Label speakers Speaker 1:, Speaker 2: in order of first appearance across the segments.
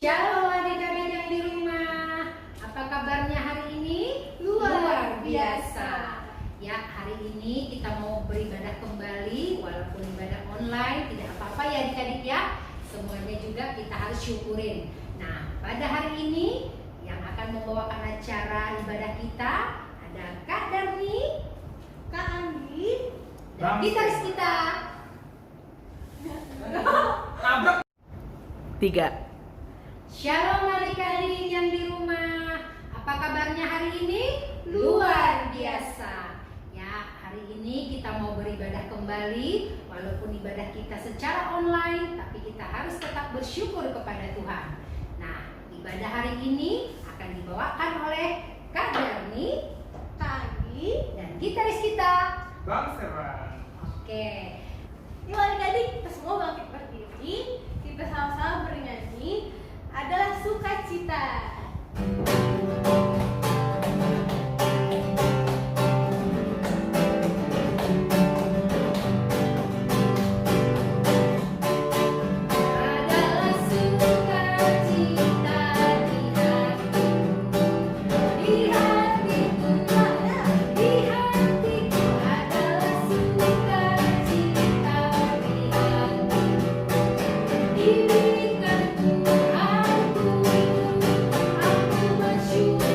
Speaker 1: Shalom adik-adik yang di rumah. Apa kabarnya hari ini?
Speaker 2: Luar biasa.
Speaker 1: Ya, hari ini kita mau beribadah kembali. Walaupun ibadah online, tidak apa-apa ya adik-adik ya. Semuanya juga kita harus syukurin. Nah, pada hari ini yang akan membawakan acara ibadah kita ada Kak Darni,
Speaker 2: Kak Andi,
Speaker 1: dan gitaris kita.
Speaker 3: 3.
Speaker 1: Shalom adik-adik yang di rumah. Apa kabarnya hari ini?
Speaker 2: Luar
Speaker 1: biasa. Ya, hari ini kita mau beribadah kembali. Walaupun ibadah kita secara online, tapi kita harus tetap bersyukur kepada Tuhan. Nah, ibadah hari ini akan dibawakan oleh Kak Darni
Speaker 2: Kak Andi.
Speaker 1: dan gitaris kita.
Speaker 4: Bang Serang.
Speaker 1: Oke.
Speaker 2: Yuk adik-adik, kita semua bangkit berdiri. Kita sama-sama bernyanyi adalah sukacita.
Speaker 1: Adalah sukacita di hatiku, di hatiku adalah sukacita di hatiku. Diberikan Tuhanku, aku bersyukur.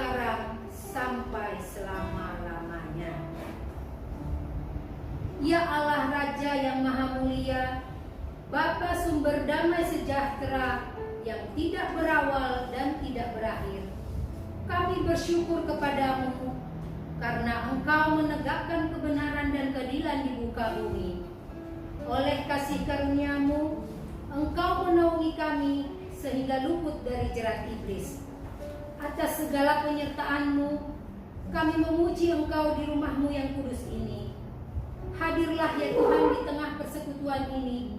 Speaker 1: sekarang, sampai selama-lamanya. Ya Allah Raja yang Maha Mulia, Bapa sumber damai sejahtera yang tidak berawal dan tidak berakhir, kami bersyukur kepadamu karena Engkau menegakkan kebenaran dan keadilan di muka bumi. Oleh kasih karunia-Mu, Engkau menaungi kami sehingga luput dari jerat iblis. Atas segala penyertaan-Mu, kami memuji Engkau di rumah-Mu yang kudus ini. Hadirlah ya Tuhan di tengah persekutuan ini,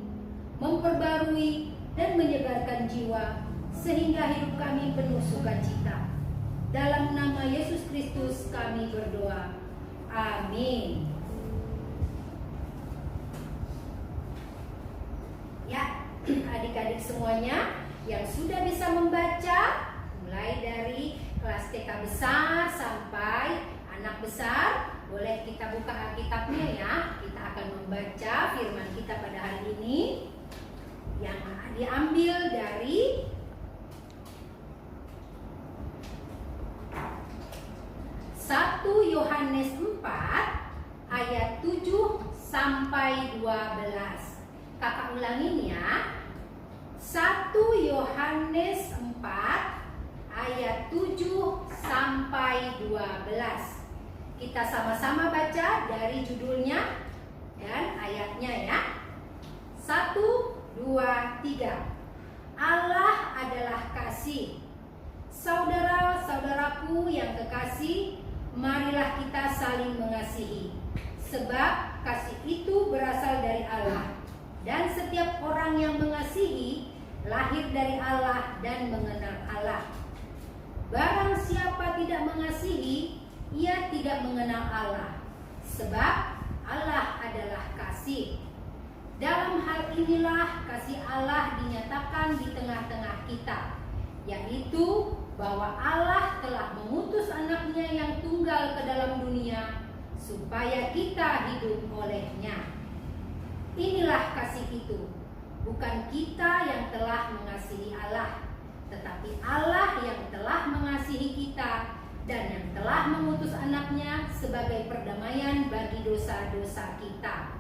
Speaker 1: memperbarui dan menyegarkan jiwa, sehingga hidup kami penuh sukacita. Dalam nama Yesus Kristus kami berdoa. Amin. Ya, adik-adik semuanya yang sudah bisa membaca, mulai dari kelas TK besar sampai anak besar, boleh kita buka Alkitabnya ya. Kita akan membaca firman kita pada hari ini yang diambil dari 1 Yohanes 4 ayat 7 sampai 12. Kakak ulangin ya. 1 Yohanes 4 ayat 7 sampai 12. Kita sama-sama baca dari judulnya dan ayatnya ya. 1, 2, 3. Allah adalah kasih. Saudara-saudaraku yang kekasih, marilah kita saling mengasihi. Sebab kasih itu berasal dari Allah. Dan setiap orang yang mengasihi lahir dari Allah dan mengenal Allah. Barang siapa tidak mengasihi, ia tidak mengenal Allah, sebab Allah adalah kasih. Dalam hal inilah kasih Allah dinyatakan di tengah-tengah kita, yaitu bahwa Allah telah mengutus anaknya yang tunggal ke dalam dunia, supaya kita hidup olehnya. Inilah kasih itu, bukan kita yang telah mengasihi Allah, tetapi Allah yang telah mengasihi kita dan yang telah mengutus anaknya sebagai perdamaian bagi dosa-dosa kita.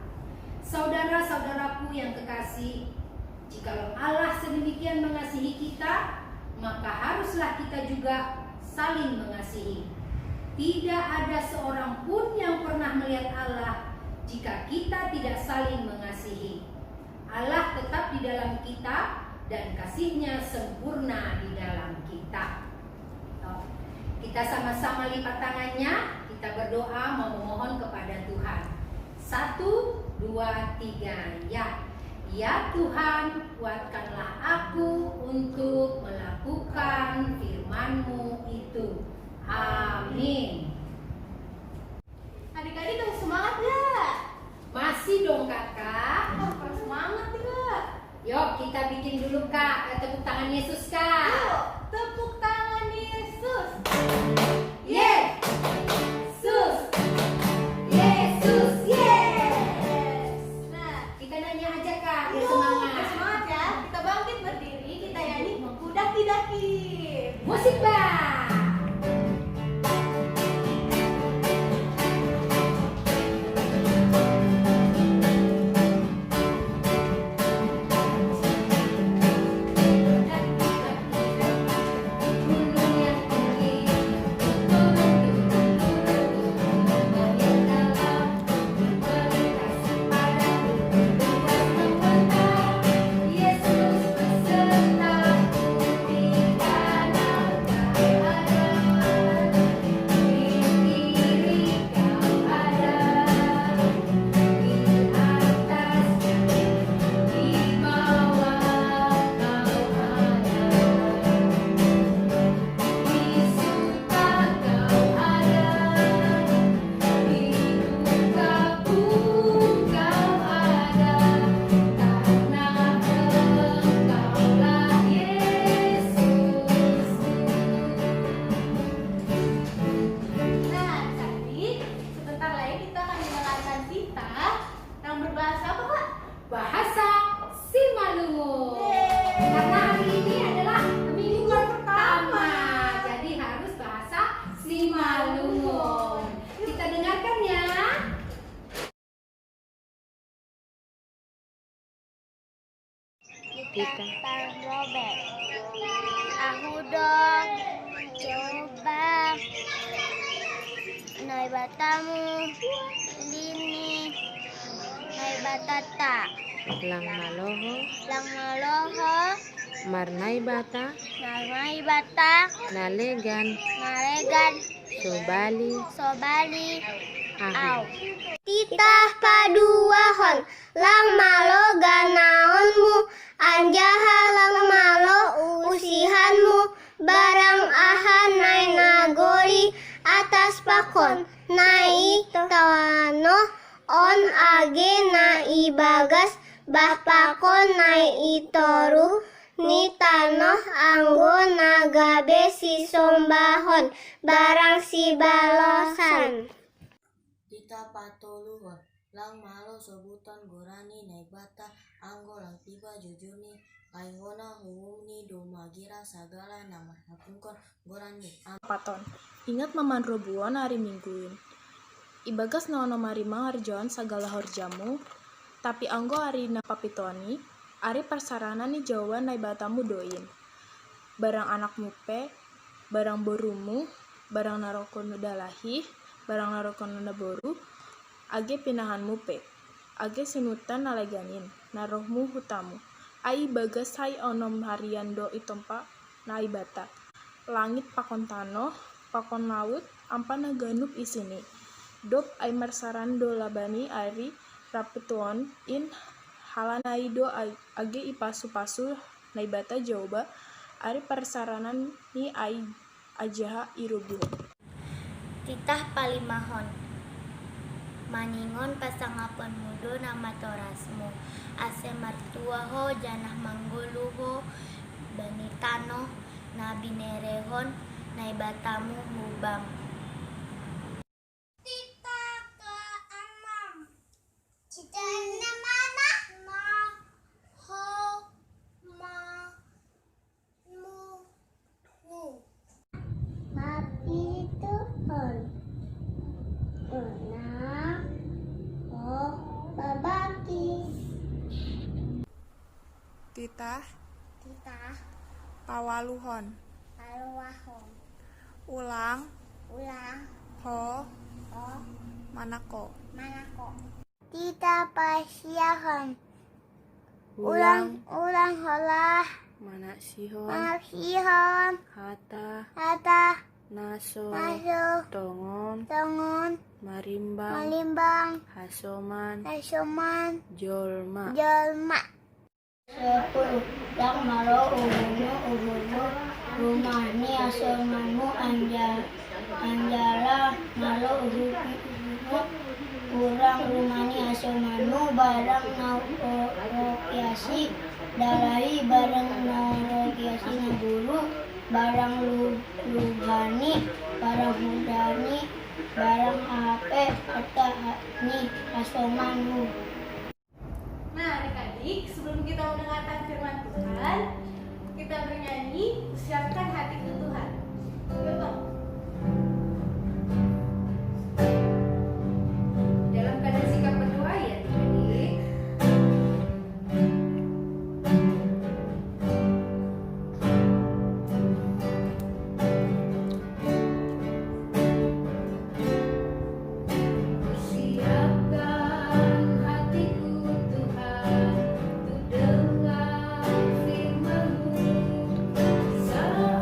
Speaker 1: Saudara-saudaraku yang kekasih, jikalau Allah sedemikian mengasihi kita, maka haruslah kita juga saling mengasihi. Tidak ada seorang pun yang pernah melihat Allah jika kita tidak saling mengasihi. Allah tetap di dalam kita dan kasih-Nya sempurna di dalam kita. Kita sama-sama lipat tangannya, kita berdoa memohon kepada Tuhan. 1, 2, 3, ya. Ya Tuhan, kuatkanlah aku untuk melakukan firman-Mu itu. Amin.
Speaker 2: Adik-adik harus semangat ya.
Speaker 1: Masih dong kakak.
Speaker 2: Harus semangat Kak.
Speaker 1: Yuk kita bikin dulu kak, tepuk tangan Yesus kak.
Speaker 2: Yuk, tepuk tangan Yesus.
Speaker 1: Yesus, Yesus, yes.
Speaker 2: Nah,
Speaker 1: Kita nanya aja kak, biar
Speaker 2: yuk,
Speaker 1: semangat.
Speaker 2: semangat ya. Kita bangkit berdiri, kita nyanyi Daki-Daki.
Speaker 1: Musik bang. Daki-daki Simalungun. Kita dengarkan ya.
Speaker 3: Kita
Speaker 2: Robert. Aku dong coba naik batamu lini naik batata
Speaker 3: lang maloho
Speaker 2: lang maloho
Speaker 3: marnay bata
Speaker 2: naik bata
Speaker 3: nalegan
Speaker 2: naregan
Speaker 3: sobali
Speaker 2: aw.
Speaker 5: Titah paduahon lang malo ganaonmu anjaha lang malo usihanmu barang ahan nai nagori atas pakon nai tawano on age nai bagas bah pakon nai itoru ni tanoh anggo nagabe si sombahon barang si balosan.
Speaker 6: Kita patoluhon lang malo sebutan gorani naik bata anggo lang tiba jujurni kaingona humni domagira sagala nama napungkon gorani
Speaker 7: Paton. Ingat maman robuon hari mingguin. Ibagas naono marima harjoan sagala horjamu, tapi anggo hari na papitoni, ari persarana ni jawa nai batamu doin. Barang anak mupe, barang borumu, barang narokon dalahi, barang narokon boru, age pinahan mupe, age sinutan naleganin, narohmu hutamu. Ai bagas hai onom harian do itompa nai bata. Langit pakon tanoh, pakon laut, ampan naganup isini. Dop ai marsaran do labani ari rapetuon in halanai do age ipasu-pasu nai bata jauba ari persaranan ni ai ajaha irubu.
Speaker 5: Titah palimahon maningon pasangapon mudo nama torasmu ase martuaho janah mangguluho bani tanoh nabi nerehon nai batamu hubang. Titah ke enam cita mana ma ho ma mu hu papi tuhon enam oh babaki.
Speaker 8: Titah
Speaker 5: Titah
Speaker 8: pawaluhon
Speaker 5: paluahon
Speaker 8: ulang
Speaker 5: ulang
Speaker 8: ho
Speaker 5: oh
Speaker 8: manako
Speaker 5: manako. Titah pasiahon
Speaker 3: ulang
Speaker 5: ulang holah
Speaker 3: mana sihon
Speaker 5: masihon
Speaker 3: hata
Speaker 5: hata
Speaker 3: naso
Speaker 5: masuk
Speaker 3: tongon
Speaker 5: tongon
Speaker 3: marimbang
Speaker 5: malimbang
Speaker 3: hasoman
Speaker 5: nasoman
Speaker 3: jolma
Speaker 5: jelma. 10 lang malo umumu rumani asomanmu anjala malo uhumu kurang rumani asomanmu barang naurokiasi dalahi barang naurokiasi naburu barang lubhani barang hudani barang ape atahani asomanmu.
Speaker 2: Nah, adik-adik, sebelum kita mendengarkan firman Tuhan, kita bernyanyi, siapkan hatiku Tuhan. Yuk, Bang.
Speaker 1: Dalam keadaan sikap berdoa ya adik-adik. Siapkan hatiku Tuhan untuk dengar firman-Mu saat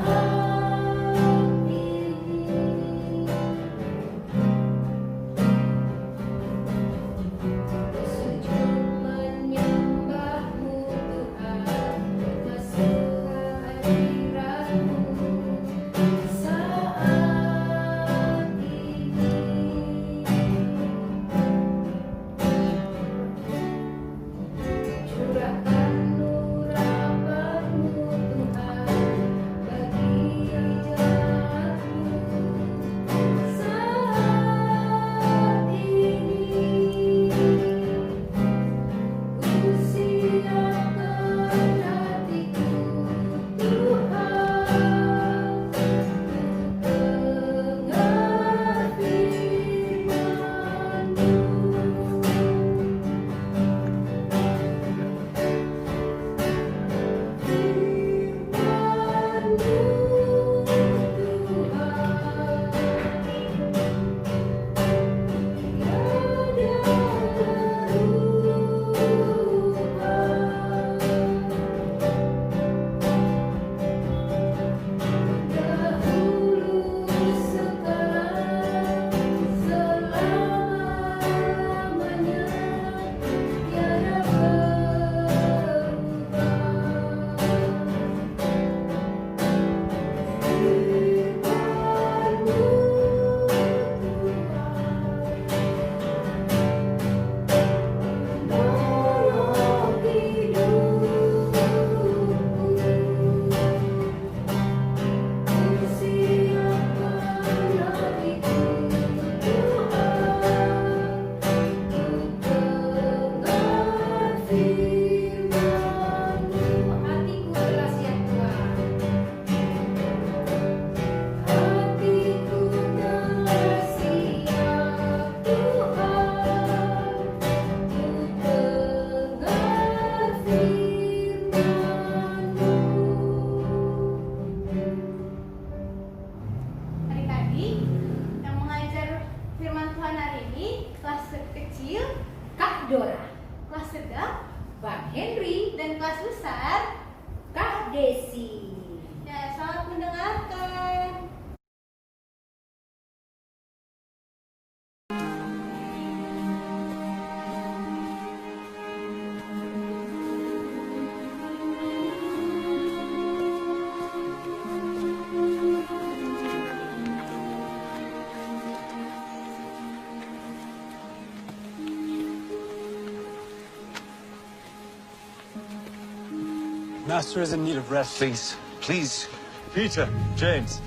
Speaker 9: Master is in need of rest.
Speaker 10: Please, please.
Speaker 9: Peter, James.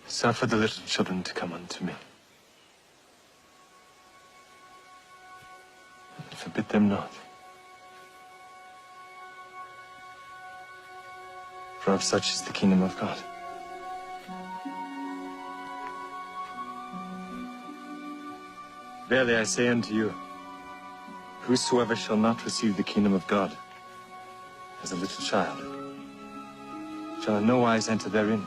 Speaker 10: Suffer the little children to come unto me. Forbid them not. For of such is the kingdom of God. Verily I say unto you, whosoever shall not receive the kingdom of God as a little child shall in no wise enter therein.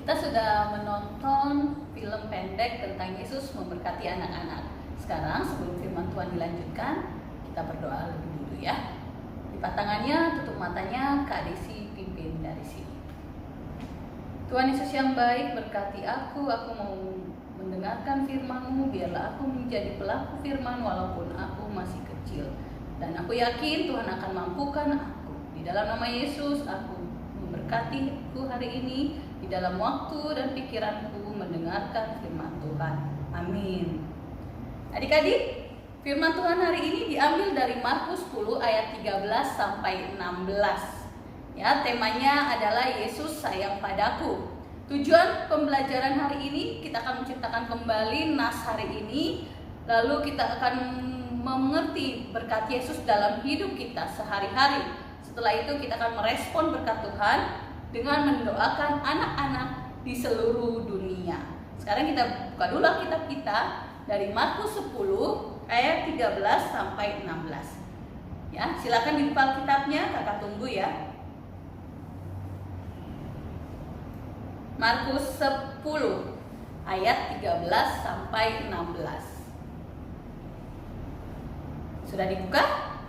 Speaker 11: Kita sudah menonton film pendek tentang Yesus memberkati anak-anak. Sekarang sebelum firman Tuhan dilanjutkan, kita berdoa lebih dulu ya. Lipat tangannya, tutup matanya, Kak Desi pimpin dari sini. Tuhan Yesus yang baik, berkati aku mau mendengarkan firman-Mu, biarlah aku menjadi pelaku firman walaupun aku masih kecil. Dan aku yakin Tuhan akan mampukan aku. Di dalam nama Yesus, aku memberkatiku hari ini, di dalam waktu dan pikiranku mendengarkan firman Tuhan. Amin. Adik-adik, firman Tuhan hari ini diambil dari Markus 10 ayat 13 sampai 16. Ya, temanya adalah Yesus sayang padaku. Tujuan pembelajaran hari ini, kita akan menciptakan kembali nas hari ini, lalu kita akan mengerti berkat Yesus dalam hidup kita sehari-hari. Setelah itu kita akan merespon berkat Tuhan dengan mendoakan anak-anak di seluruh dunia. Sekarang kita buka dulu kitab kita dari Markus 10 ayat 13 sampai 16. Ya, silakan dibuka kitabnya, Kakak tunggu ya. Markus 10 ayat 13 sampai 16. Sudah dibuka?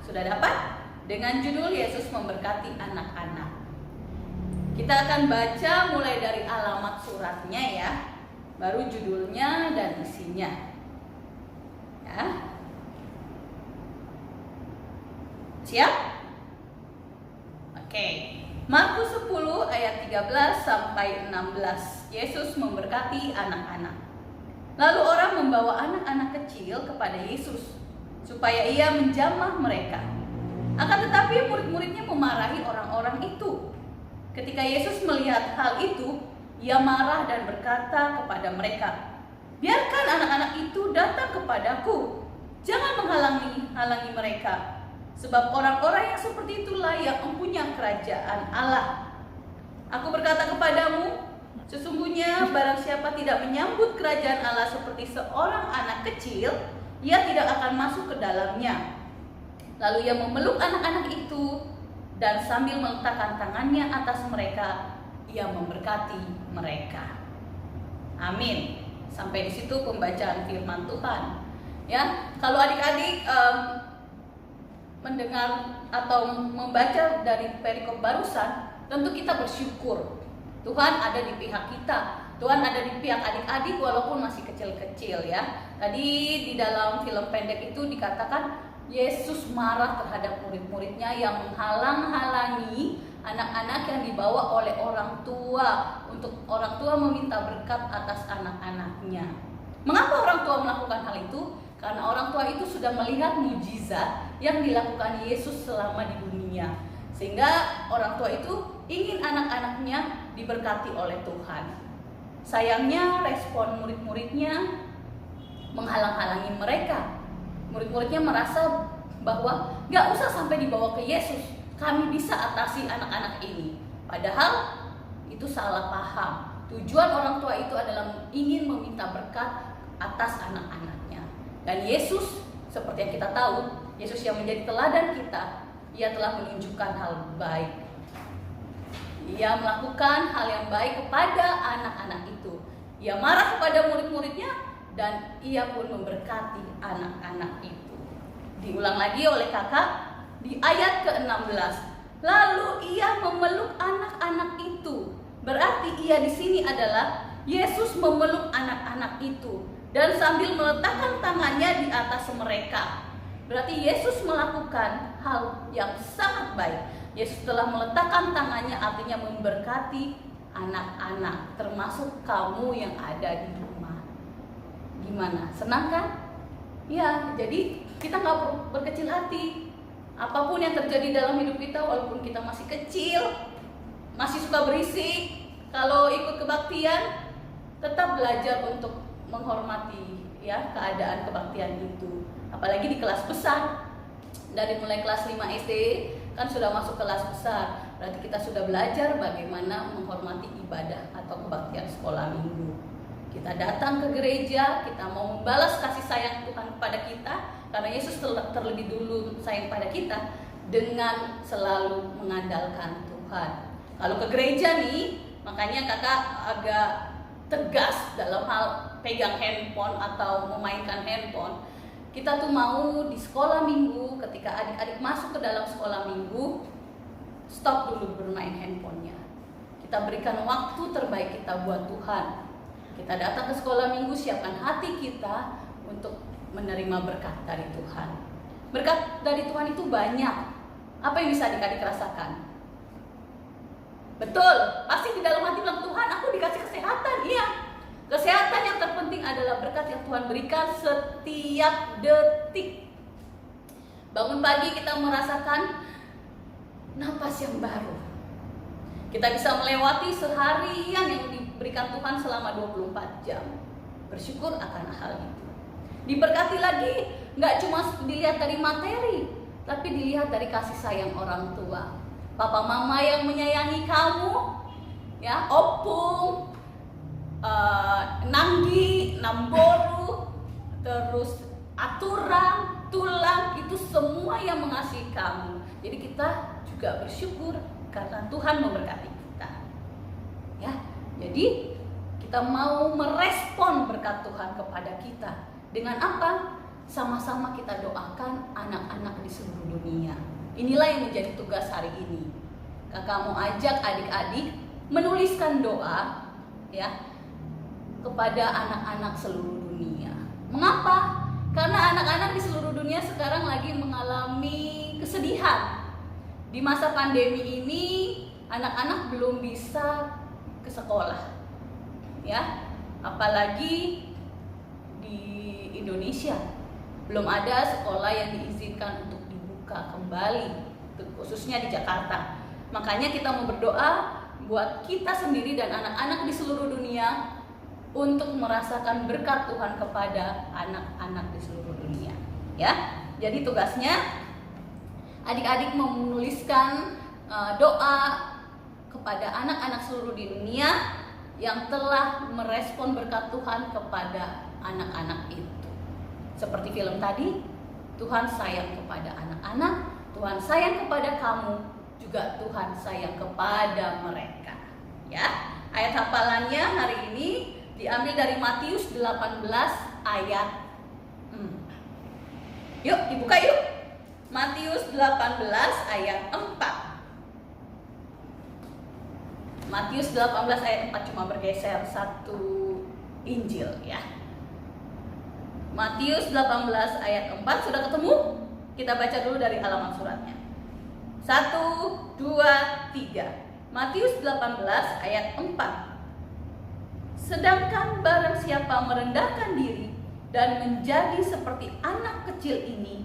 Speaker 11: Sudah dapat? Dengan judul Yesus memberkati anak-anak. Kita akan baca mulai dari alamat suratnya ya, baru judulnya dan isinya. Ya. Siap? Oke. Markus 10 ayat 13 sampai 16. Yesus memberkati anak-anak. Lalu orang membawa anak-anak kecil kepada Yesus supaya ia menjamah mereka. Akan tetapi murid-muridnya memarahi orang-orang itu. Ketika Yesus melihat hal itu, ia marah dan berkata kepada mereka, "Biarkan anak-anak itu datang kepadaku. Jangan menghalangi mereka, sebab orang-orang yang seperti itulah yang mempunyai kerajaan Allah. Aku berkata kepadamu, sesungguhnya barang siapa tidak menyambut kerajaan Allah seperti seorang anak kecil, ia tidak akan masuk ke dalamnya." Lalu ia memeluk anak-anak itu, dan sambil meletakkan tangannya atas mereka, ia memberkati mereka. Amin. Sampai di situ pembacaan firman Tuhan. Ya, kalau adik-adik mendengar atau membaca dari perikop barusan, tentu kita bersyukur. Tuhan ada di pihak kita. Tuhan ada di pihak adik-adik walaupun masih kecil-kecil ya. Tadi di dalam film pendek itu dikatakan Yesus marah terhadap murid-muridnya yang menghalang-halangi anak-anak yang dibawa oleh orang tua, untuk orang tua meminta berkat atas anak-anaknya. Mengapa orang tua melakukan hal itu? Karena orang tua itu sudah melihat mujizat yang dilakukan Yesus selama di dunia, sehingga orang tua itu ingin anak-anaknya diberkati oleh Tuhan. Sayangnya respon murid-muridnya menghalang-halangi mereka. Murid-muridnya merasa bahwa gak usah sampai dibawa ke Yesus, kami bisa atasi anak-anak ini. Padahal itu salah paham. Tujuan orang tua itu adalah ingin meminta berkat atas anak-anaknya. Dan Yesus, seperti yang kita tahu, Yesus yang menjadi teladan kita, Ia telah menunjukkan hal baik. Ia melakukan hal yang baik kepada anak-anak itu. Ia marah kepada murid-muridnya dan ia pun memberkati anak-anak itu. Diulang lagi oleh kakak di ayat ke-16. Lalu ia memeluk anak-anak itu. Berarti ia di sini adalah Yesus memeluk anak-anak itu dan sambil meletakkan tangannya di atas mereka. Berarti Yesus melakukan hal yang sangat baik. Yesus telah meletakkan tangannya, artinya memberkati anak-anak, termasuk kamu yang ada di rumah. Gimana? Senang kan? Ya, jadi kita nggak perlu berkecil hati. Apapun yang terjadi dalam hidup kita, walaupun kita masih kecil, masih suka berisik, kalau ikut kebaktian, tetap belajar untuk menghormati ya keadaan kebaktian itu. Apalagi di kelas besar, dari mulai kelas 5 SD kan sudah masuk kelas besar, berarti kita sudah belajar bagaimana menghormati ibadah atau kebaktian sekolah minggu. Kita datang ke gereja, kita mau membalas kasih sayang Tuhan kepada kita, karena Yesus terlebih dulu sayang pada kita dengan selalu mengandalkan Tuhan. Kalau ke gereja nih, makanya kakak agak tegas dalam hal pegang handphone atau memainkan handphone. Kita tuh mau di sekolah minggu, ketika adik-adik masuk ke dalam sekolah minggu, stop dulu bermain handphonenya. Kita berikan waktu terbaik kita buat Tuhan. Kita datang ke sekolah minggu, siapkan hati kita untuk menerima berkat dari Tuhan. Berkat dari Tuhan itu banyak. Apa yang bisa adik-adik rasakan? Betul, pasti di dalam hati bilang, Tuhan aku dikasih kesehatan. Iya, kesehatan yang terpenting adalah berkat yang Tuhan berikan setiap detik. Bangun pagi kita merasakan napas yang baru. Kita bisa melewati seharian yang diberikan Tuhan selama 24 jam. Bersyukur akan hal itu. Diberkati lagi, nggak cuma dilihat dari materi, tapi dilihat dari kasih sayang orang tua. Papa mama yang menyayangi kamu, ya, opung, nanggi, namboru, terus aturan, tulang, itu semua yang mengasihi kamu. Jadi kita juga bersyukur karena Tuhan memberkati kita. Ya, jadi kita mau merespon berkat Tuhan kepada kita. Dengan apa? Sama-sama kita doakan anak-anak di seluruh dunia. Inilah yang menjadi tugas hari ini. Kakak mau ajak adik-adik menuliskan doa ya kepada anak-anak seluruh dunia. Mengapa? Karena anak-anak di seluruh dunia sekarang lagi mengalami kesedihan. Di masa pandemi ini anak-anak belum bisa ke sekolah. Ya, apalagi di Indonesia belum ada sekolah yang diizinkan untuk dibuka kembali, khususnya di Jakarta. Makanya kita mau berdoa buat kita sendiri dan anak-anak di seluruh dunia untuk merasakan berkat Tuhan kepada anak-anak di seluruh dunia. Ya, jadi tugasnya adik-adik menuliskan doa kepada anak-anak seluruh di dunia yang telah merespon berkat Tuhan kepada anak-anak itu. Seperti film tadi, Tuhan sayang kepada anak-anak, Tuhan sayang kepada kamu, juga Tuhan sayang kepada mereka. Ya, ayat hafalannya hari ini diambil dari Matius 18 ayat Yuk, dibuka yuk. Matius 18 ayat 4. Matius 18 ayat 4, cuma bergeser satu Injil ya. Matius 18 ayat 4 sudah ketemu? Kita baca dulu dari halaman suratnya. 1, 2, 3. Matius 18 ayat 4. Sedangkan barang siapa merendahkan diri dan menjadi seperti anak kecil ini,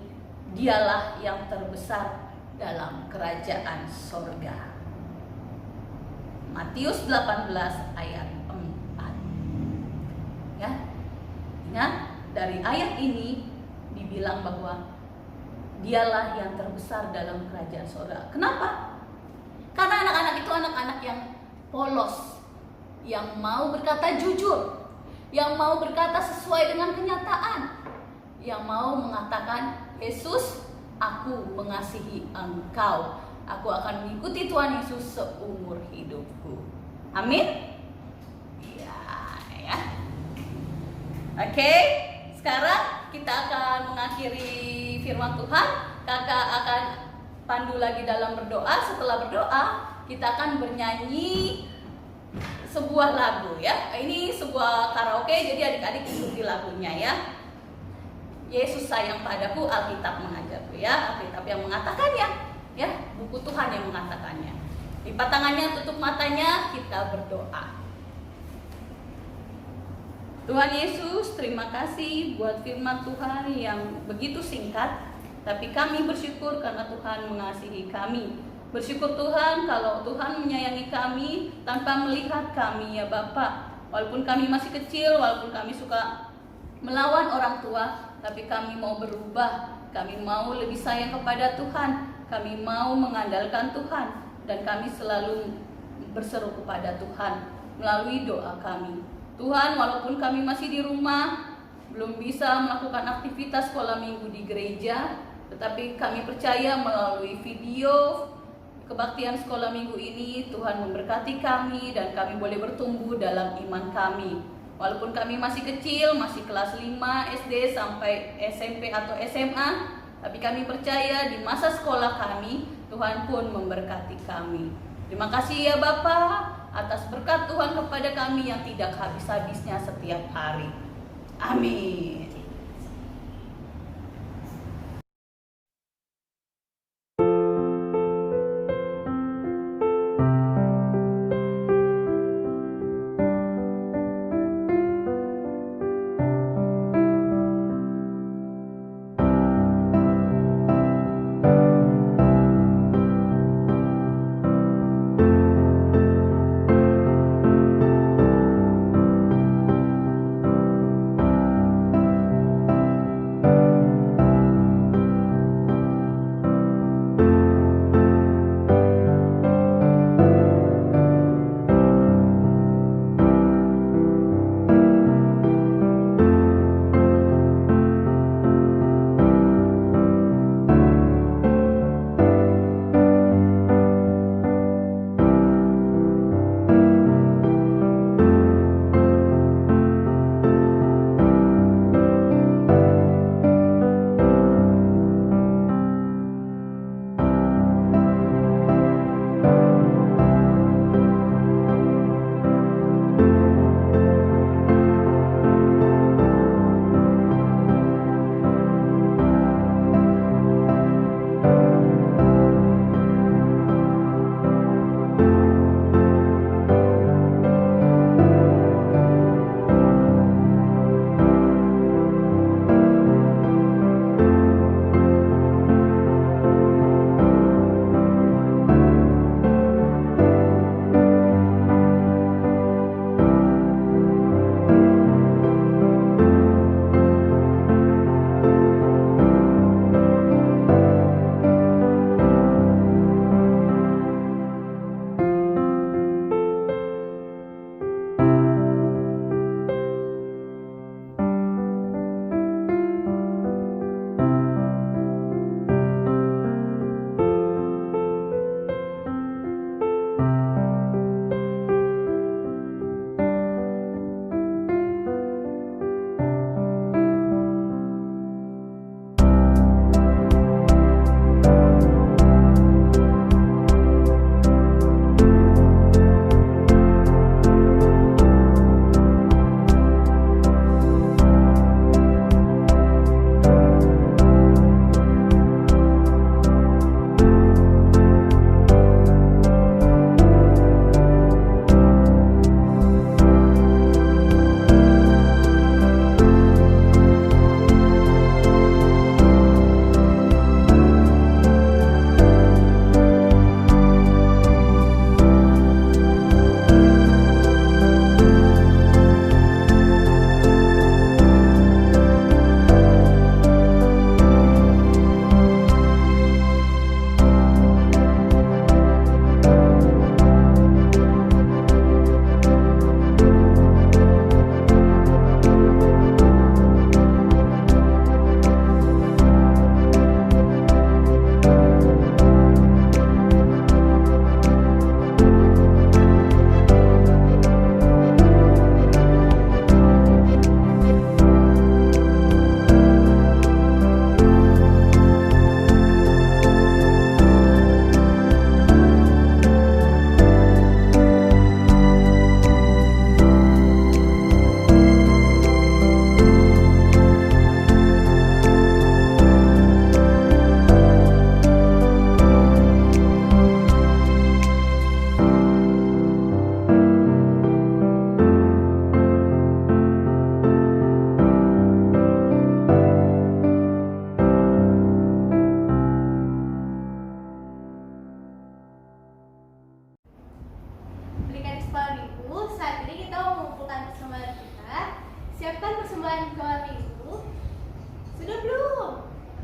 Speaker 11: dialah yang terbesar dalam kerajaan sorga. Matius 18 ayat 4. Ya. Ingat, dari ayat ini dibilang bahwa dialah yang terbesar dalam kerajaan sorga. Kenapa? Karena anak-anak itu anak-anak yang polos, yang mau berkata jujur, yang mau berkata sesuai dengan kenyataan, yang mau mengatakan, Yesus, aku mengasihi engkau, aku akan mengikuti Tuhan Yesus seumur hidupku. Amin. Ya. Oke, sekarang kita akan mengakhiri firman Tuhan. Kakak akan pandu lagi dalam berdoa. Setelah berdoa, kita akan bernyanyi sebuah lagu ya. Ini sebuah karaoke, jadi adik-adik ikuti lagunya ya. Yesus sayang padaku, Alkitab mengajarku ya. Alkitab yang mengatakannya ya, buku Tuhan yang mengatakannya. Lipat tangannya, tutup matanya, kita berdoa. Tuhan Yesus, terima kasih buat firman Tuhan yang begitu singkat, tapi kami bersyukur karena Tuhan mengasihi kami. Bersyukur Tuhan kalau Tuhan menyayangi kami tanpa melihat kami ya Bapak. Walaupun kami masih kecil, walaupun kami suka melawan orang tua, tapi kami mau berubah. Kami mau lebih sayang kepada Tuhan. Kami mau mengandalkan Tuhan. Dan kami selalu berseru kepada Tuhan melalui doa kami. Tuhan, walaupun kami masih di rumah, belum bisa melakukan aktivitas sekolah minggu di gereja, tetapi kami percaya melalui video kebaktian sekolah minggu ini, Tuhan memberkati kami dan kami boleh bertumbuh dalam iman kami. Walaupun kami masih kecil, masih kelas 5 SD sampai SMP atau SMA, tapi kami percaya di masa sekolah kami, Tuhan pun memberkati kami. Terima kasih ya Bapa atas berkat Tuhan kepada kami yang tidak habis-habisnya setiap hari. Amin.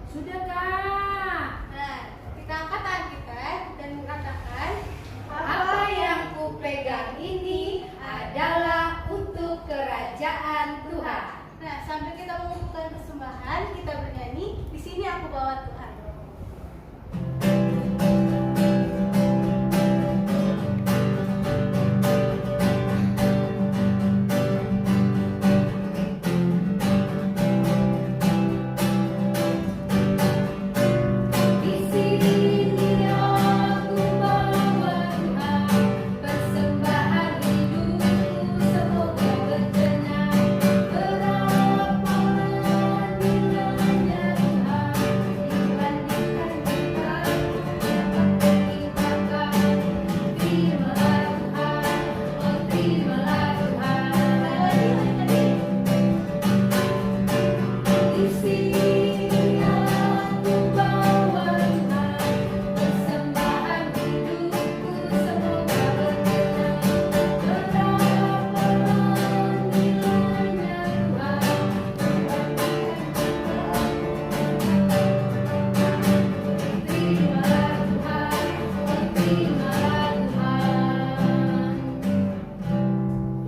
Speaker 1: Sudah, Kak.
Speaker 2: Nah, kita angkat tangan kita dan mengatakan,
Speaker 1: Apa yang kupegang ini adalah untuk kerajaan Tuhan.
Speaker 2: Nah, sambil kita mengumpulkan persembahan, kita bernyanyi, di sini aku bawa Tuhan.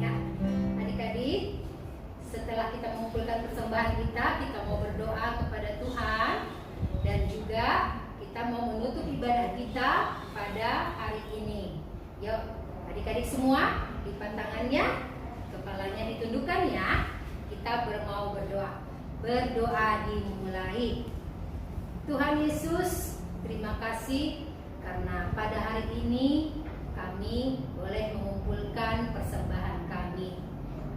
Speaker 1: Ya, adik-adik, setelah kita mengumpulkan persembahan kita mau berdoa kepada Tuhan dan juga kita mau menutup ibadah kita pada hari ini. Yuk, adik-adik semua, lipat tangannya, kepalanya ditundukkan ya. Kita mau berdoa. Berdoa dimulai. Tuhan Yesus, terima kasih karena pada hari ini kami boleh mengumpulkan persembahan kami.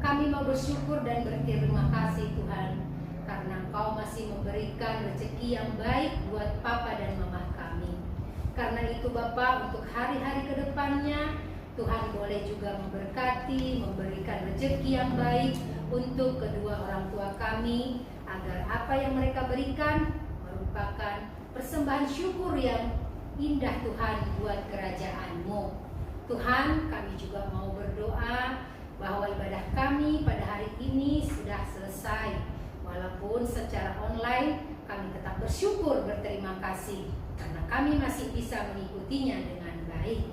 Speaker 1: Kami mau bersyukur dan berterima kasih Tuhan karena Engkau masih memberikan rezeki yang baik buat Papa dan Mama kami. Karena itu Bapak, untuk hari-hari ke depannya Tuhan boleh juga memberkati, memberikan rezeki yang baik untuk kedua orang tua kami, agar apa yang mereka berikan merupakan persembahan syukur yang indah Tuhan buat kerajaan-Mu. Tuhan, kami juga mau berdoa bahwa ibadah kami pada hari ini sudah selesai. Walaupun secara online, kami tetap bersyukur, berterima kasih karena kami masih bisa mengikutinya dengan baik.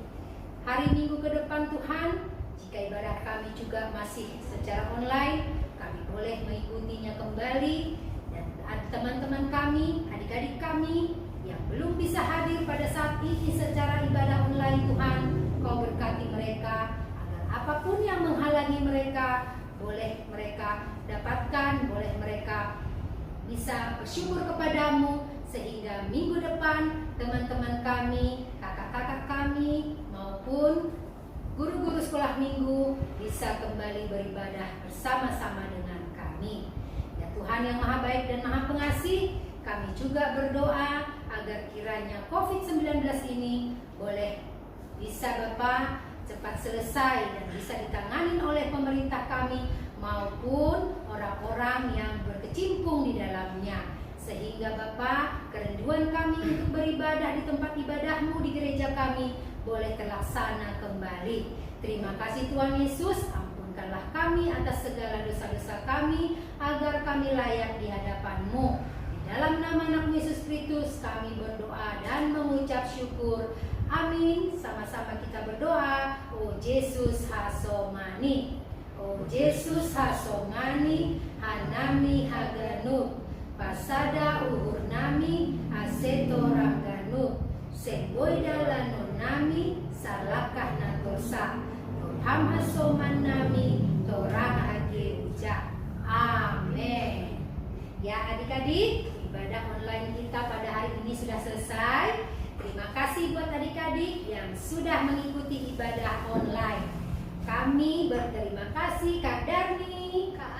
Speaker 1: Hari Minggu ke depan Tuhan, jika ibadah kami juga masih secara online, kami boleh mengikutinya kembali. Dan teman-teman kami, adik-adik kami yang belum bisa hadir pada saat ini secara ibadah online, Tuhan, Kau berkati mereka agar apapun yang menghalangi mereka, boleh mereka dapatkan, boleh mereka bisa bersyukur kepadamu, sehingga minggu depan teman-teman kami, kakak-kakak kami, maupun guru-guru sekolah minggu bisa kembali beribadah bersama-sama dengan kami. Ya Tuhan yang Maha Baik dan Maha Pengasih, kami juga berdoa agar kiranya COVID-19 ini boleh bisa Bapak cepat selesai dan bisa ditangani oleh pemerintah kami maupun orang-orang yang berkecimpung di dalamnya, sehingga Bapak, kerinduan kami untuk beribadah di tempat ibadah-Mu di gereja kami boleh terlaksana kembali. Terima kasih Tuhan Yesus, ampunkanlah kami atas segala dosa-dosa kami agar kami layak di hadapan-Mu. Di dalam nama anak Yesus Kristus kami berdoa dan mengucap syukur. Amin. Sama-sama kita berdoa. O Yesus hasomani, O Yesus hasomani, hanami haganut, pasada uhur nami, aseto rangganut, semboida lanon nami, salakah natosa, Tuhan hasoman nami, torang age uja. Amin. Ya adik-adik, ibadah online kita pada hari ini sudah selesai. Terima kasih buat adik-adik yang sudah mengikuti ibadah online. Kami berterima kasih Kak Darni,
Speaker 2: Kak